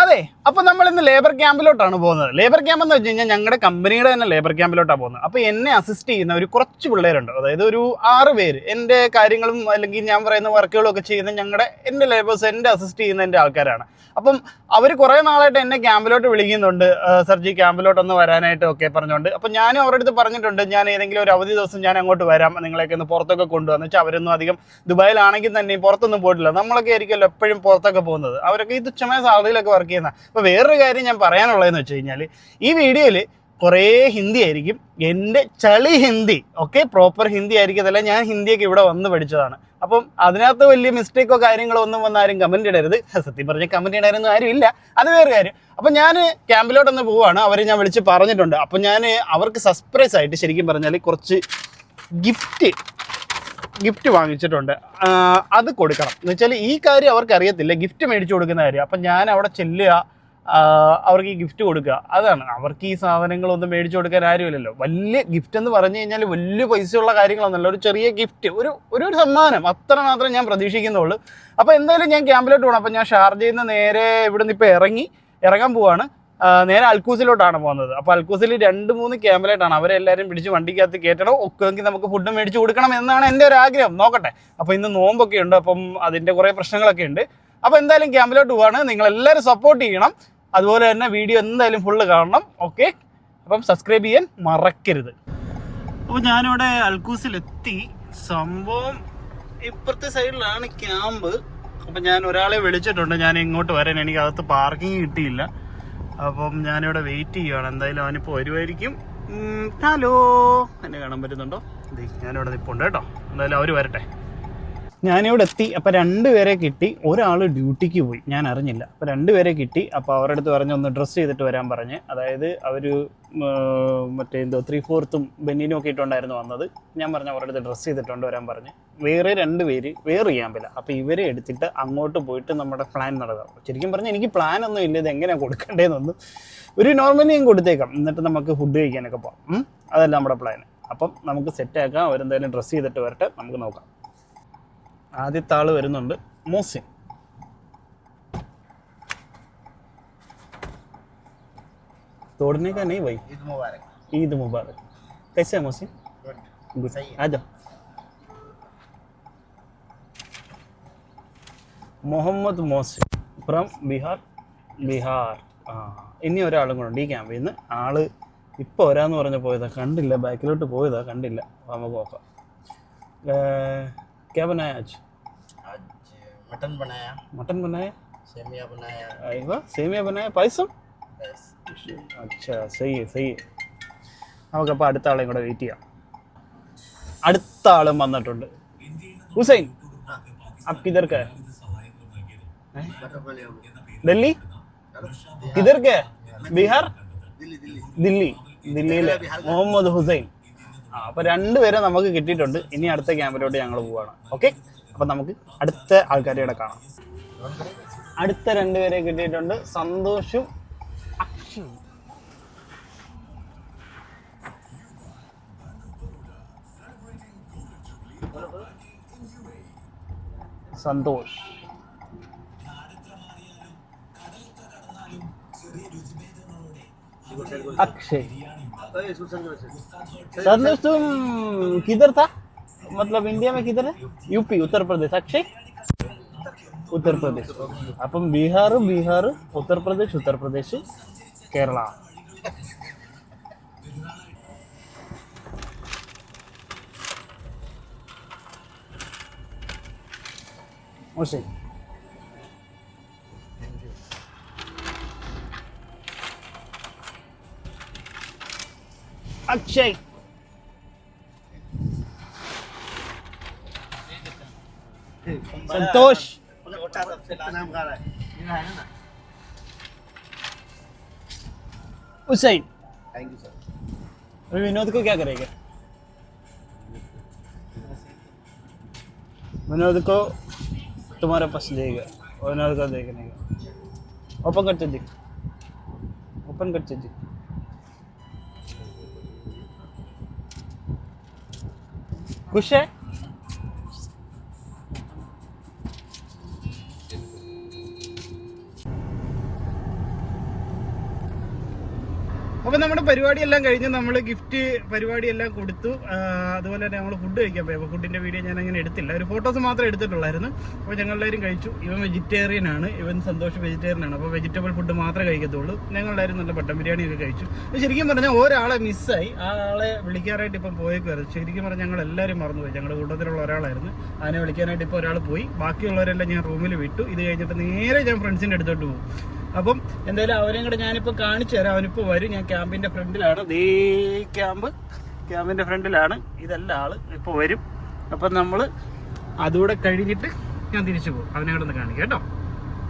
അതെ, അപ്പോൾ നമ്മൾ ഇന്ന് ലേബർ ക്യാമ്പിലോട്ടാണ് പോകുന്നത്. ലേബർ ക്യാമ്പ് എന്ന് വെച്ച് കഴിഞ്ഞാൽ ഞങ്ങളുടെ കമ്പനിയുടെ തന്നെ ലേബർ ക്യാമ്പിലോട്ടാണ് പോകുന്നത്. അപ്പോൾ എന്നെ അസിസ്റ്റ് ചെയ്യുന്ന ഒരു കുറച്ച് പിള്ളേരുണ്ട്, അതായത് ഒരു 6 പേര്. എൻ്റെ കാര്യങ്ങളും അല്ലെങ്കിൽ ഞാൻ പറയുന്ന വർക്കുകളും ഒക്കെ ചെയ്യുന്ന എൻ്റെ ലേബേഴ്സ്, എൻ്റെ അസിസ്റ്റ് ചെയ്യുന്ന എൻ്റെ ആൾക്കാരാണ്. അപ്പം അവർ കുറേ നാളായിട്ട് എന്നെ ക്യാമ്പിലോട്ട് വിളിക്കുന്നുണ്ട്, സർജി ക്യാമ്പിലോട്ടൊന്ന് വരാനായിട്ട് ഒക്കെ പറഞ്ഞുകൊണ്ട്. അപ്പം ഞാനും അവരുടെ അടുത്ത് പറഞ്ഞിട്ടുണ്ട്, ഞാൻ ഏതെങ്കിലും ഒരു അവധി ദിവസം ഞാൻ അങ്ങോട്ട് വരാം, നിങ്ങളെയൊക്കെ ഒന്ന് പുറത്തൊക്കെ കൊണ്ടുവന്ന് വെച്ചാൽ അവരൊന്നും അധികം ദുബായിലാണെങ്കിൽ തന്നെ പുറത്തൊന്നും പോയിട്ടില്ല. നമ്മളൊക്കെ ആയിരിക്കുമല്ലോ എപ്പോഴും പുറത്തൊക്കെ പോകുന്നത്, അവരൊക്കെ ഈ തുച്ഛമായ സാലറിയിലൊക്കെ വർക്ക് ചെയ്യുന്ന. അപ്പോൾ വേറൊരു കാര്യം ഞാൻ പറയാനുള്ളതെന്ന് വെച്ച് കഴിഞ്ഞാൽ, ഈ വീഡിയോയിൽ കുറേ ഹിന്ദി ആയിരിക്കും, എൻ്റെ ചളി ഹിന്ദി, ഓക്കെ, പ്രോപ്പർ ഹിന്ദി ആയിരിക്കത്തില്ല. ഞാൻ ഹിന്ദിയൊക്കെ ഇവിടെ വന്ന് പഠിച്ചതാണ്. അപ്പം അതിനകത്ത് വലിയ മിസ്റ്റേക്കോ കാര്യങ്ങളോ ഒന്നും വന്ന് ആരും കമൻറ്റ് ഇടരുത്. സത്യം പറഞ്ഞ കമൻറ്റ് ഇടാനൊന്നും ആരും ഇല്ല, അത് വേറെ കാര്യം. അപ്പം ഞാൻ ക്യാമ്പിലോട്ടൊന്ന് പോവുകയാണ്, അവരെ ഞാൻ വിളിച്ച് പറഞ്ഞിട്ടുണ്ട്. അപ്പം ഞാൻ അവർക്ക് സർപ്രൈസ് ആയിട്ട് ശരിക്കും പറഞ്ഞാൽ കുറച്ച് ഗിഫ്റ്റ് വാങ്ങിച്ചിട്ടുണ്ട്. അത് കൊടുക്കണം എന്ന് വെച്ചാൽ ഈ കാര്യം അവർക്ക് അറിയത്തില്ല, ഗിഫ്റ്റ് മേടിച്ചു കൊടുക്കുന്ന കാര്യം. അപ്പം ഞാൻ അവിടെ ചെല്ലുക, അവർക്ക് ഈ ഗിഫ്റ്റ് കൊടുക്കുക, അതാണ്. അവർക്ക് ഈ സാധനങ്ങളൊന്നും മേടിച്ചു കൊടുക്കാൻ ആരുമില്ലല്ലോ. വലിയ ഗിഫ്റ്റ് എന്ന് പറഞ്ഞു കഴിഞ്ഞാൽ വലിയ പൈസയുള്ള കാര്യങ്ങളൊന്നുമല്ല, ഒരു ചെറിയ ഗിഫ്റ്റ്, ഒരു സമ്മാനം, അത്ര മാത്രമേ ഞാൻ പ്രതീക്ഷിക്കുന്നുള്ളൂ. അപ്പോൾ എന്തായാലും ഞാൻ ക്യാമ്പിലോട്ട് പോകണം. അപ്പോൾ ഞാൻ ഷാർജയിൽ നിന്ന് നേരെ ഇവിടെ നിന്ന് ഇപ്പോൾ ഇറങ്ങാൻ പോവാണ്. നേരെ അൽക്കൂസിലോട്ടാണ് പോകുന്നത്. അപ്പോൾ അൽക്കൂസിൽ 2-3 ക്യാമ്പിലായിട്ടാണ്. അവരെല്ലാവരും പിടിച്ച് വണ്ടിക്കകത്ത് കയറ്റണം, ഒക്കെങ്കിൽ നമുക്ക് ഫുഡ് മേടിച്ച് കൊടുക്കണം എന്നാണ് എൻ്റെ ഒരു ആഗ്രഹം. നോക്കട്ടെ. അപ്പോൾ ഇന്ന് നോമ്പൊക്കെ ഉണ്ട്, അപ്പം അതിൻ്റെ കുറേ പ്രശ്നങ്ങളൊക്കെ ഉണ്ട്. അപ്പോൾ എന്തായാലും ക്യാമ്പിലോട്ട് പോവാണ്. നിങ്ങളെല്ലാവരും സപ്പോർട്ട് ചെയ്യണം, അതുപോലെ തന്നെ വീഡിയോ എന്തായാലും ഫുള്ള് കാണണം, ഓക്കെ. അപ്പം സബ്സ്ക്രൈബ് ചെയ്യാൻ മറക്കരുത്. അപ്പോൾ ഞാനിവിടെ അൽക്കൂസിലെത്തി. സംഭവം ഇപ്പുറത്തെ സൈഡിലാണ് ക്യാമ്പ്. അപ്പം ഞാൻ ഒരാളെ വിളിച്ചിട്ടുണ്ട്, ഞാൻ ഇങ്ങോട്ട് വരാൻ. എനിക്ക് അകത്ത് പാർക്കിംഗ് കിട്ടിയില്ല. അപ്പം ഞാനിവിടെ വെയിറ്റ് ചെയ്യുകയാണ്. എന്തായാലും അവനിപ്പോൾ വരുമായിരിക്കും. ഹലോ, എന്നെ കാണാൻ പറ്റുന്നുണ്ടോ? ഞാനിവിടെ നിൽപ്പുണ്ട് കേട്ടോ. എന്തായാലും അവർ വരട്ടെ. ഞാനിവിടെ എത്തി. അപ്പോൾ 2 പേരെ കിട്ടി. ഒരാൾ ഡ്യൂട്ടിക്ക് പോയി, ഞാൻ അറിഞ്ഞില്ല. അപ്പോൾ 2 പേരെ കിട്ടി. അപ്പോൾ അവരുടെ അടുത്ത് പറഞ്ഞ് ഒന്ന് ഡ്രസ്സ് ചെയ്തിട്ട് വരാൻ പറഞ്ഞ്. അതായത് അവർ മറ്റേ 3/4 ബെന്നിനും ഒക്കെ ഇട്ടുണ്ടായിരുന്നു വന്നത്. ഞാൻ പറഞ്ഞു അവരുടെ അടുത്ത് ഡ്രസ്സ് ചെയ്തിട്ടുണ്ട് വരാൻ പറഞ്ഞ്. വേറെ 2 പേര് വേറെ ക്യാമ്പില്ല. അപ്പോൾ ഇവരെ എടുത്തിട്ട് അങ്ങോട്ട് പോയിട്ട് നമ്മുടെ പ്ലാൻ നടക്കാം. ശരിക്കും പറഞ്ഞാൽ എനിക്ക് പ്ലാനൊന്നും ഇല്ല, ഇത് എങ്ങനെയാണ് കൊടുക്കേണ്ടതെന്നൊന്നും. ഒരു നോർമലി ഞാൻ കൊടുത്തേക്കാം, എന്നിട്ട് നമുക്ക് ഫുഡ് കഴിക്കാനൊക്കെ പോകാം. അതല്ല നമ്മുടെ പ്ലാൻ. അപ്പം നമുക്ക് സെറ്റാക്കാം. അവരെന്തായാലും ഡ്രസ്സ് ചെയ്തിട്ട് വരട്ടെ, നമുക്ക് നോക്കാം. ആദ്യത്തെ ആൾ വരുന്നുണ്ട്, മോസിൻ. तोड़ने का नहीं भाई। ईद मुबारक। कैसे है मोसिन? गुड। आ जाओ। മുഹമ്മദ് മോസിൻ ഫ്രം ബീഹാർ. ഇനി ഒരാളും കൂടെ ഉണ്ട് ഈ ക്യാമ്പിൽ നിന്ന്. ആള് ഇപ്പോൾ വരാമെന്ന് പറഞ്ഞ് പോയതാ, കണ്ടില്ല. ബാക്കിലോട്ട് പോയതാ, കണ്ടില്ല. നമുക്ക് നോക്കാം. क्या बनाया आज? मटन बनाया, सेमिया बनाया, पायसम. अच्छा, सही है. നമുക്കപ്പോൾ അടുത്ത ആളെയും കൂടെ വെയിറ്റ് ചെയ്യാം. അടുത്ത ആളും വന്നിട്ടുണ്ട്. ഹുസൈൻ, आप किधर का है? दिल्ली? किधर का है? बिहार? ദില്ലിയിലെ മുഹമ്മദ് ഹുസൈൻ. അപ്പോൾ 2 പേരെ നമുക്ക് കിട്ടിയിട്ടുണ്ട്. ഇനി അടുത്ത ക്യാമ്പിലോട്ട് ഞങ്ങൾ പോവുകയാണ്, ഓക്കെ. അപ്പം നമുക്ക് അടുത്ത ആൾക്കാരെ കാണാം. അടുത്ത 2 പേരെ കിട്ടിയിട്ടുണ്ട്, സന്തോഷും അക്ഷയും. സന്തോഷ്, अक्षय. संतोष, तुम किधर था? मतलब इंडिया में किधर है? यूपी, उत्तर प्रदेश. अक्षय उत्तर प्रदेश. അപ്പം Bihar, Uttar Pradesh, Kerala. Okay. Akshay, Santosh, Hussain. Thank you sir. अभी विनोद को क्या करेगा? विनोद को तुम्हारे पास देगा, विनोद को देखने का. ओपन कर चीज, खुश है? അപ്പോൾ നമ്മുടെ പരിപാടിയെല്ലാം കഴിഞ്ഞ് നമ്മൾ ഗിഫ്റ്റ് പരിപാടിയെല്ലാം കൊടുത്തു. അതുപോലെ തന്നെ നമ്മൾ ഫുഡ് കഴിക്കാൻ പോയി. അപ്പോൾ ഫുഡിൻ്റെ വീഡിയോ ഞാൻ അങ്ങനെ എടുത്തില്ല, ഒരു ഫോട്ടോസ് മാത്രമേ എടുത്തിട്ടുള്ളായിരുന്നു. അപ്പോൾ ഞങ്ങളെല്ലാവരും കഴിച്ചു. ഇവൻ വെജിറ്റേറിയൻ ആണ്, ഇവൻ സന്തോഷ് വെജിറ്റേറിയൻ ആണ്. അപ്പോൾ വെജിറ്റബിൾ ഫുഡ് മാത്രമേ കഴിക്കത്തുള്ളൂ. ഞങ്ങളെല്ലാവരും നല്ല മട്ടൻ ബിരിയാണിയൊക്കെ കഴിച്ചു. ശരിക്കും പറഞ്ഞാൽ ഒരാളെ മിസ്സായി, ആ ആളെ വിളിക്കാനായിട്ട് ഇപ്പം പോയേക്കുമായിരുന്നു. ശരിക്കും പറഞ്ഞാൽ ഞങ്ങൾ എല്ലാവരും മറന്നുപോയി. ഞങ്ങളുടെ കൂട്ടത്തിലുള്ള ഒരാളായിരുന്നു, അതിനെ വിളിക്കാനായിട്ട് ഇപ്പോൾ ഒരാൾ പോയി. ബാക്കിയുള്ളവരെല്ലാം ഞാൻ റൂമിൽ വിട്ടു. ഇത് കഴിഞ്ഞിട്ട് നേരെ ഞാൻ ഫ്രണ്ട്സിൻ്റെ അടുത്തോട്ട് പോകും. അപ്പം എന്തായാലും അവരെയും കൂടെ ഞാനിപ്പോൾ കാണിച്ചു തരാം. അവനിപ്പോൾ വരും. ഞാൻ ക്യാമ്പിൻ്റെ ഫ്രണ്ടിലാണ്, ദേ ക്യാമ്പിൻ്റെ ഫ്രണ്ടിലാണ്. ഇതല്ല ആള് ഇപ്പോൾ വരും. അപ്പം നമ്മൾ അതുകൂടെ കഴിഞ്ഞിട്ട് ഞാൻ തിരിച്ചു പോകും. അവനെ കൂടെ ഒന്ന് കാണിക്കാം കേട്ടോ.